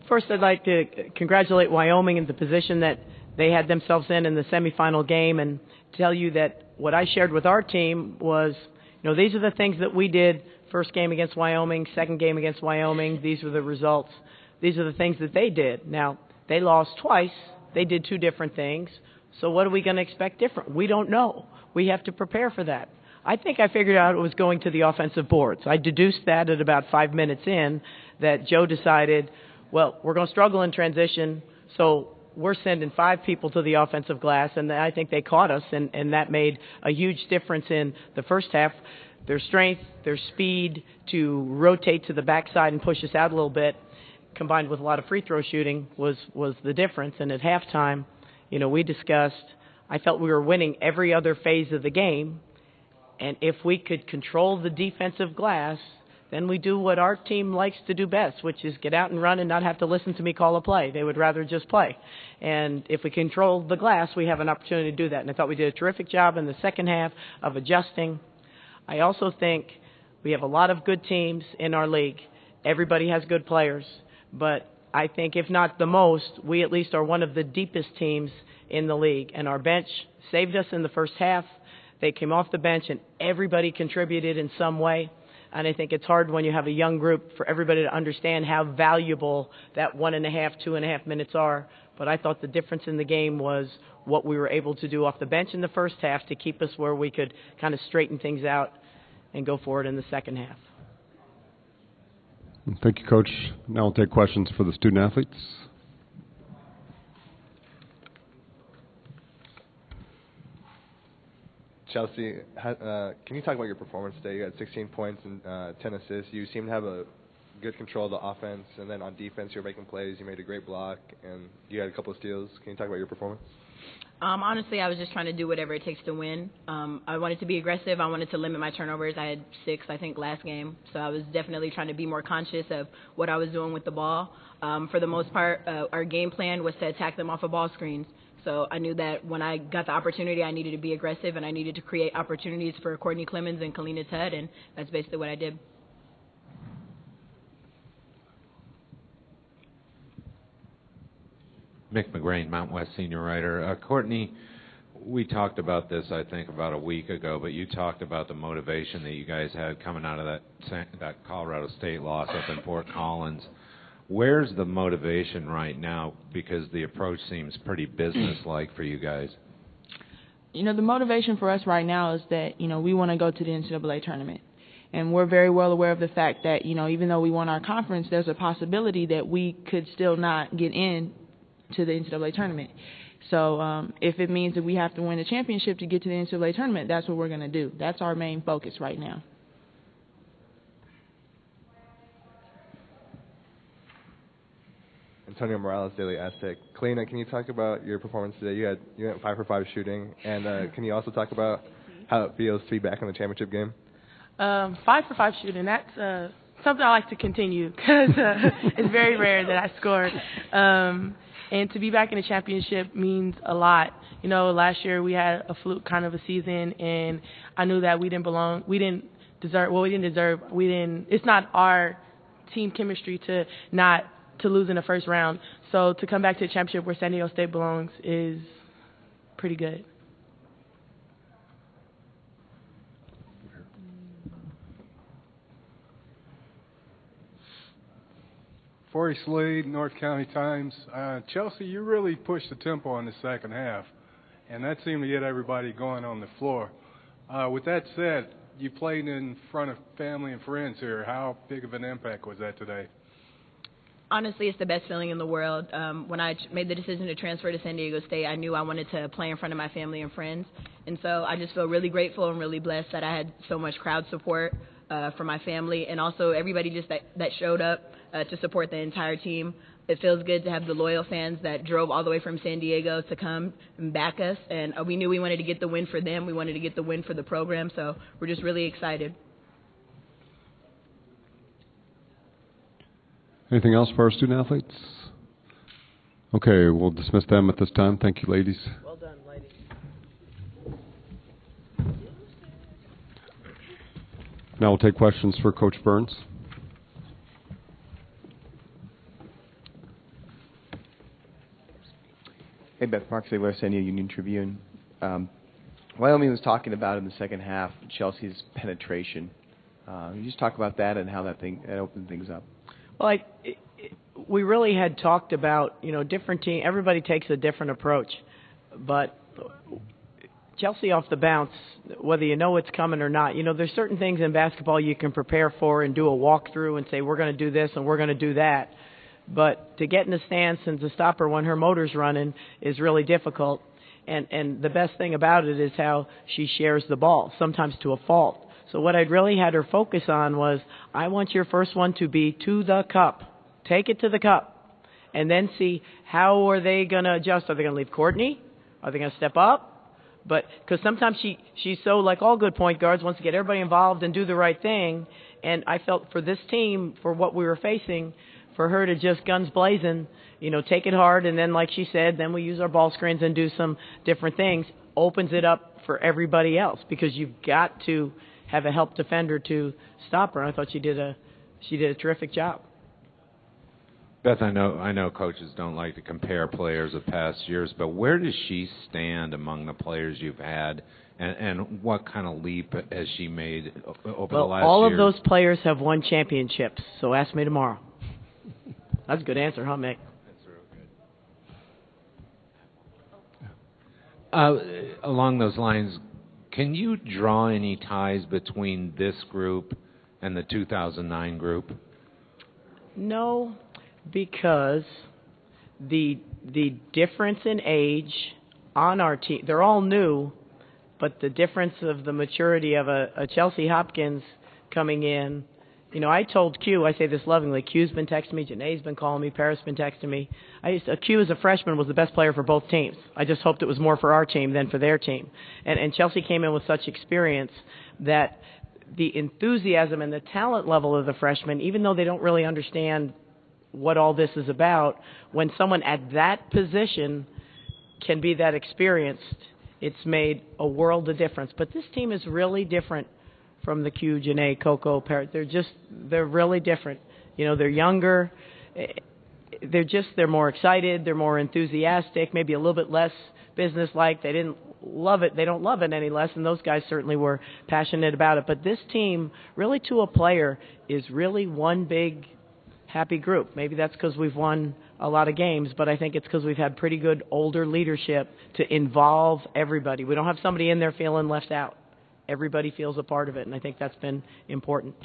First, I'd like to congratulate Wyoming in the position that they had themselves in the semifinal game, and tell you that what I shared with our team was, these are the things that we did first game against Wyoming, second game against Wyoming. These were the results. These are the things that they did. Now, they lost twice. They did two different things. So what are we going to expect different? We don't know. We have to prepare for that. I think I figured out it was going to the offensive boards. I deduced that at about 5 minutes in, that Joe decided, well, we're going to struggle in transition, so we're sending 5 people to the offensive glass, and I think they caught us, and that made a huge difference in the first half. Their strength, their speed to rotate to the backside and push us out a little bit, combined with a lot of free throw shooting, was the difference. And at halftime, we discussed, I felt we were winning every other phase of the game, and if we could control the defensive glass, then we do what our team likes to do best, which is get out and run and not have to listen to me call a play. They would rather just play. And if we control the glass, we have an opportunity to do that. And I thought we did a terrific job in the second half of adjusting. I also think we have a lot of good teams in our league. Everybody has good players. But I think if not the most, we at least are one of the deepest teams in the league. And our bench saved us in the first half. They came off the bench and everybody contributed in some way. And I think it's hard when you have a young group for everybody to understand how valuable that 1.5, 2.5 minutes are. But I thought the difference in the game was what we were able to do off the bench in the first half to keep us where we could kind of straighten things out and go forward in the second half. Thank you, Coach. Now we'll take questions for the student athletes. Chelsea, can you talk about your performance today? You had 16 points and 10 assists. You seem to have a good control of the offense, and then on defense you're making plays. You made a great block, and you had a couple of steals. Can you talk about your performance? Honestly, I was just trying to do whatever it takes to win. I wanted to be aggressive. I wanted to limit my turnovers. I had 6, I think, last game. So I was definitely trying to be more conscious of what I was doing with the ball. For the most part, our game plan was to attack them off of ball screens. So I knew that when I got the opportunity, I needed to be aggressive, and I needed to create opportunities for Courtney Clemens and Kalina Tudd, and that's basically what I did. Mick McGrain, Mountain West senior writer. Courtney, we talked about this, I think, about a week ago, but you talked about the motivation that you guys had coming out of that Colorado State loss up in Fort Collins. Where's the motivation right now? Because the approach seems pretty business-like for you guys. The motivation for us right now is that, we want to go to the NCAA tournament. And we're very well aware of the fact that, even though we won our conference, there's a possibility that we could still not get in to the NCAA tournament. So if it means that we have to win the championship to get to the NCAA tournament, that's what we're going to do. That's our main focus right now. Antonio Morales, Daily Aztec. Kalina, can you talk about your performance today? You went 5 for 5 shooting, and can you also talk about how it feels to be back in the championship game? 5 for 5 shooting. That's something I like to continue because it's very rare that I score. And to be back in the championship means a lot. Last year we had a fluke kind of a season, and I knew that we didn't belong. It's not our team chemistry to lose in the first round. So to come back to the championship where San Diego State belongs is pretty good. Forey Slade, North County Times. Chelsea, you really pushed the tempo in the second half, and that seemed to get everybody going on the floor. With that said, you played in front of family and friends here. How big of an impact was that today? Honestly, it's the best feeling in the world. When I made the decision to transfer to San Diego State, I knew I wanted to play in front of my family and friends. And so I just feel really grateful and really blessed that I had so much crowd support from my family, and also everybody just that showed up to support the entire team. It feels good to have the loyal fans that drove all the way from San Diego to come and back us. And we knew we wanted to get the win for them. We wanted to get the win for the program. So we're just really excited. Anything else for our student athletes? Okay, we'll dismiss them at this time. Thank you, ladies. Well done, ladies. Now we'll take questions for Coach Burns. Hey, Beth, Mark Ziegler, SDSU Union Tribune. Wyoming was talking about in the second half Chelsea's penetration. You just talk about that and how that opened things up. Well, we really had talked about, different team. Everybody takes a different approach, but Chelsea off the bounce, whether you know it's coming or not, there's certain things in basketball you can prepare for and do a walkthrough and say we're going to do this and we're going to do that. But to get in the stance and to stop her when her motor's running is really difficult. And the best thing about it is how she shares the ball, sometimes to a fault. So what I'd really had her focus on was, I want your first one to be to the cup. Take it to the cup. And then see how are they going to adjust. Are they going to leave Courtney? Are they going to step up? But because sometimes she's so, like all good point guards, wants to get everybody involved and do the right thing. And I felt for this team, for what we were facing, for her to just guns blazing, take it hard. And then, like she said, then we use our ball screens and do some different things. Opens it up for everybody else because you've got to have a help defender to stop her. And I thought she did a terrific job. Beth, I know coaches don't like to compare players of past years, but where does she stand among the players you've had, and what kind of leap has she made over the last year? All of those players have won championships, so ask me tomorrow. That's a good answer, huh, Mick? That's real good. Along those lines, can you draw any ties between this group and the 2009 group? No, because the difference in age on our team, they're all new, but the difference of the maturity of a Chelsea Hopkins coming in, I told Q, I say this lovingly, Q's been texting me, Janae's been calling me, Paris been texting me. Q as a freshman was the best player for both teams. I just hoped it was more for our team than for their team. And Chelsea came in with such experience that the enthusiasm and the talent level of the freshmen, even though they don't really understand what all this is about, when someone at that position can be that experienced, it's made a world of difference. But this team is really different from the Q, Janae, Coco, Parrot. They're really different. They're younger. They're more excited. They're more enthusiastic, maybe a little bit less businesslike. They didn't love it. They don't love it any less, and those guys certainly were passionate about it. But this team, really to a player, is really one big happy group. Maybe that's because we've won a lot of games, but I think it's because we've had pretty good older leadership to involve everybody. We don't have somebody in there feeling left out. Everybody feels a part of it, and I think that's been important.